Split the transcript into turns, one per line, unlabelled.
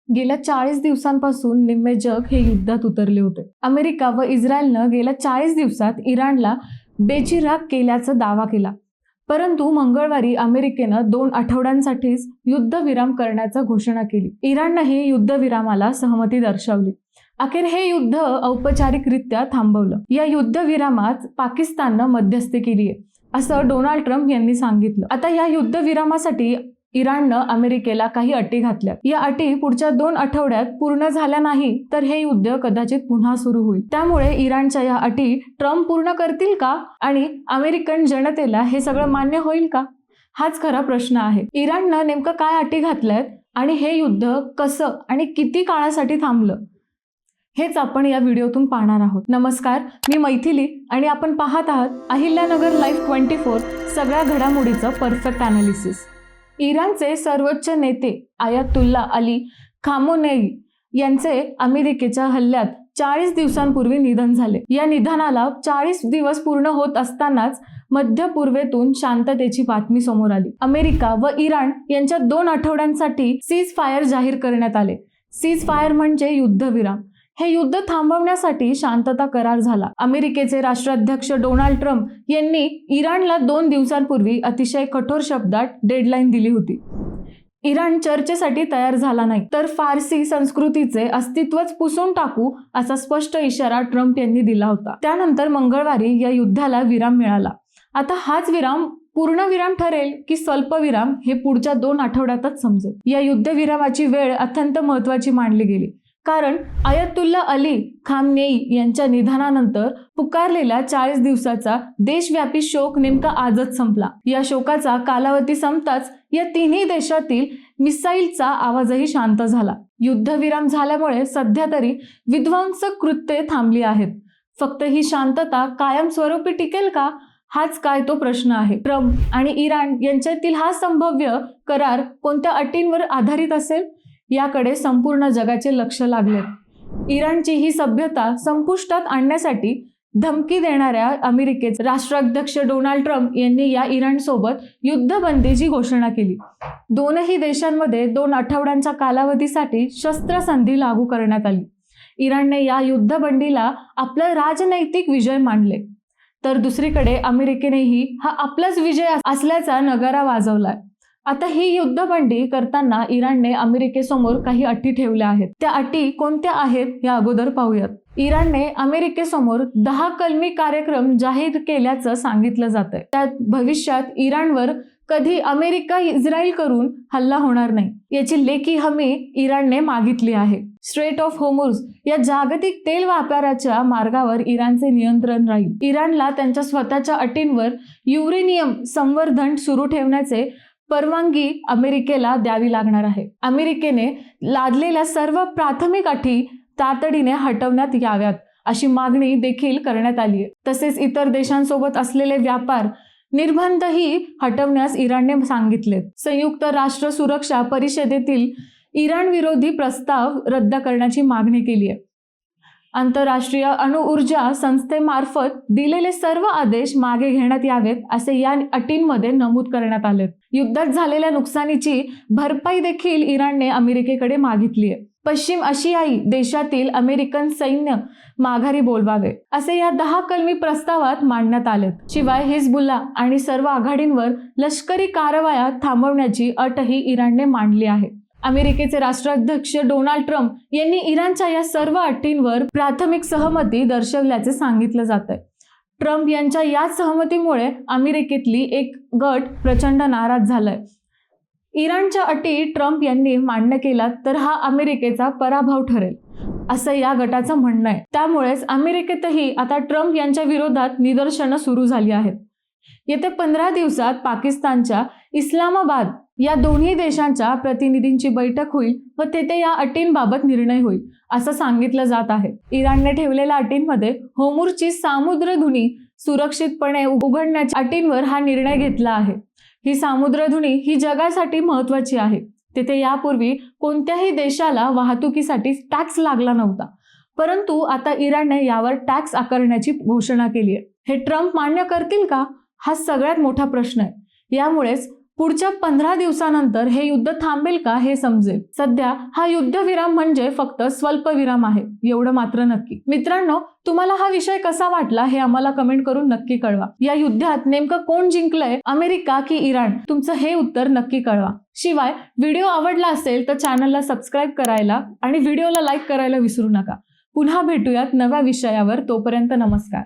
गेल्या 40 दिवसांपासून निम्मे जग हे युद्धात उतरले होते. अमेरिका व इस्रायलनं गेल्या 40 दिवसात इराणला बेचिराख केल्याचा दावा केला. परंतु मंगळवारी अमेरिकेनं 2 आठवड्यांसाठीच युद्धविराम करण्याची घोषणा केली. इराणनंही युद्धविरामाला सहमती दर्शवली. अखेर हे युद्ध औपचारिकरित्या थांबवलं. या युद्धविरामात पाकिस्ताननं मध्यस्थी केली आहे, असं डोनाल्ड ट्रम्प यांनी सांगितलं. आता या युद्धविरामासाठी इराणनं अमेरिकेला काही अटी घातल्या. या अटी पुढच्या 2 आठवड्यात पूर्ण झाल्या नाही तर हे युद्ध कदाचित पुन्हा सुरू होईल. त्यामुळे इराणच्या या अटी ट्रम्प पूर्ण करतील का आणि अमेरिकन जनतेला हे सगळं मान्य होईल का, हाच खरा प्रश्न आहे. इराणनं नेमकं काय अटी घातल्यात आणि हे युद्ध कसं आणि किती काळासाठी थांबलं, हेच आपण या व्हिडिओतून पाहणार आहोत. नमस्कार, मी मैथिली आणि आपण पाहत आहात अहिल्यानगर लाईव्ह 24, सगळ्या घडामोडीचं परफेक्ट अनालिसिस. इराणचे सर्वोच्च नेते आयातुल्ला अली खामेनेई यांचे अमेरिकेच्या हल्ल्यात 40 दिवसांपूर्वी निधन झाले. या निधनाला 40 दिवस पूर्ण होत असतानाच मध्य पूर्वेतून शांततेची बातमी समोर आली. अमेरिका व इराण यांच्या 2 आठवड्यांसाठी सीज फायर जाहीर करण्यात आले. सीज फायर म्हणजे युद्धविराम. हे युद्ध थांबवण्यासाठी शांतता करार झाला. अमेरिकेचे राष्ट्राध्यक्ष डोनाल्ड ट्रम्प यांनी इराणला 2 दिवसांपूर्वी अतिशय कठोर शब्दात डेडलाईन दिली होती. इराण चर्चेसाठी तयार झाला नाही तर फारसी संस्कृतीचे अस्तित्वच पुसून टाकू असा स्पष्ट इशारा ट्रम्प यांनी दिला होता. त्यानंतर मंगळवारी या युद्धाला विराम मिळाला. आता हाच विराम पूर्णविराम ठरेल की स्वल्पविराम हे पुढच्या 2 आठवड्यातच समजेल. या युद्धविरामाची वेळ अत्यंत महत्त्वाची मानली गेली, कारण आयातुल्ला अली खामेनेई यांच्या निधनानंतर पुकारलेला 40 दिवसाचा देशव्यापी शोक नेमका आजच संपला. या शोकाचा कालावधी संपताच या तिन्ही देशातील मिसाईलचा आवाजही शांत झाला. युद्धविराम झाल्यामुळे सध्या तरी विध्वंसक कृत्ये थांबली आहेत. फक्त ही शांतता कायमस्वरूपी टिकेल का, हाच काय तो प्रश्न आहे. ट्रम्प आणि इराण यांच्यातील हा संभाव्य करार कोणत्या अटींवर आधारित असेल, याकडे संपूर्ण जगाचे लक्ष लागले. इराणची ही सभ्यता संपुष्टात आणण्यासाठी धमकी देणाऱ्या अमेरिकेचे राष्ट्राध्यक्ष डोनाल्ड ट्रम्प यांनी या इराणसोबत युद्धबंदीची घोषणा केली. दोनही देशांमध्ये 2 आठवड्यांच्या कालावधीसाठी शस्त्रसंधी लागू करण्यात आली. इराणने या युद्धबंदीला आपला राजनैतिक विजय मानले, तर दुसरीकडे अमेरिकेनेही हा आपलाच विजय असल्याचा नगारा वाजवलाय. आता ही युद्धबंदी करताना इराणने अमेरिकेसमोर काही अटी ठेवल्या आहेत. त्या अटी कोणत्या आहेत या अगोदर पाहूयात. इराणने अमेरिकेसमोर 10 कलमी कार्यक्रम जाहीर केल्याचं सांगितलं जातंय. त्यात भविष्यात इराणवर कधी अमेरिका इस्रायल करून हल्ला होणार नाही याची लेखी हमी इराणने मागितली आहे. स्ट्रेट ऑफ होर्मुझ या जागतिक तेल व्यापाराच्या मार्गावर इराणचे नियंत्रण राहील. इराणला त्यांच्या स्वतःच्या अटींवर युरेनियम संवर्धन सुरू ठेवण्याचे परवानगी अमेरिकेला द्यावी लागणार आहे. अमेरिकेने लादलेल्या सर्व प्राथमिक अटी तातडीने हटवण्यात याव्यात अशी मागणी देखील करण्यात आली आहे. तसेच इतर देशांसोबत असलेले व्यापार निर्बंधही हटवण्यास इराणने सांगितले. संयुक्त राष्ट्र सुरक्षा परिषदेतील इराण विरोधी प्रस्ताव रद्द करण्याची मागणी केली आहे. आंतरराष्ट्रीय अणुऊर्जा संस्थेमार्फत दिलेले सर्व आदेश मागे घेण्यात यावेत असे या अटींमध्ये नमूद करण्यात आले. युद्धात झालेल्या नुकसानीची भरपाई देखील इराणने अमेरिकेकडे मागितली आहे. पश्चिम आशियाई देशातील अमेरिकन सैन्य माघारी बोलवावे असे या 10 कलमी प्रस्तावात मांडण्यात आले. शिवाय हिजबुल्ला आणि सर्व आघाडींवर लष्करी कारवाया थांबवण्याची अटही इराणने मांडली आहे. अमेरिकेचे राष्ट्राध्यक्ष डोनाल्ड ट्रम्प यांनी इराणच्या या सर्व अटींवर प्राथमिक सहमती दर्शवल्याचे सांगितलं जात आहे. ट्रम्प यांच्या या सहमतीमुळे अमेरिकेतली एक गट प्रचंड नाराज झालाय. इराणच्या अटी ट्रम्प यांनी मान्य केला तर हा अमेरिकेचा पराभव ठरेल असं या गटाचं म्हणणं आहे. त्यामुळेच अमेरिकेतही आता ट्रम्प यांच्या विरोधात निदर्शनं सुरू झाली आहेत. येत्या 15 दिवसात पाकिस्तानच्या इस्लामाबाद या दोन्ही देशांच्या प्रतिनिधींची बैठक होईल व तेथे या अटींबाबत निर्णय होईल असं सांगितलं जात आहे. इराणने ठेवलेल्या अटींमध्ये होर्मुझची सामुद्रधुनी सुरक्षितपणे उघडण्याच्या अटींवर हा निर्णय घेतला आहे. ही सामुद्रधुनी ही जगासाठी महत्त्वाची आहे. तेथे यापूर्वी कोणत्याही देशाला वाहतुकीसाठी टॅक्स लागला नव्हता, परंतु आता इराणने यावर टॅक्स आकारण्याची घोषणा केली आहे. हे ट्रम्प मान्य करतील का, हा सगळ्यात मोठा प्रश्न आहे. यामुळेच पुढच्या 15 दिवसानंतर हे युद्ध थांबेल का हे समजेल. सध्या हा युद्धविराम म्हणजे फक्त स्वल्पविराम आहे एवढं मात्र नक्की. मित्रांनो, तुम्हाला हा विषय कसा वाटला हे आम्हाला कमेंट करून नक्की कळवा. या युद्धात नेमकं कोण जिंकलंय, अमेरिका की इराण? तुमचं हे उत्तर नक्की कळवा. शिवाय व्हिडिओ आवडला असेल तर चॅनलला सबस्क्राईब करायला आणि व्हिडिओला लाईक करायला विसरू नका. पुन्हा भेटूयात नव्या विषयावर. तोपर्यंत नमस्कार.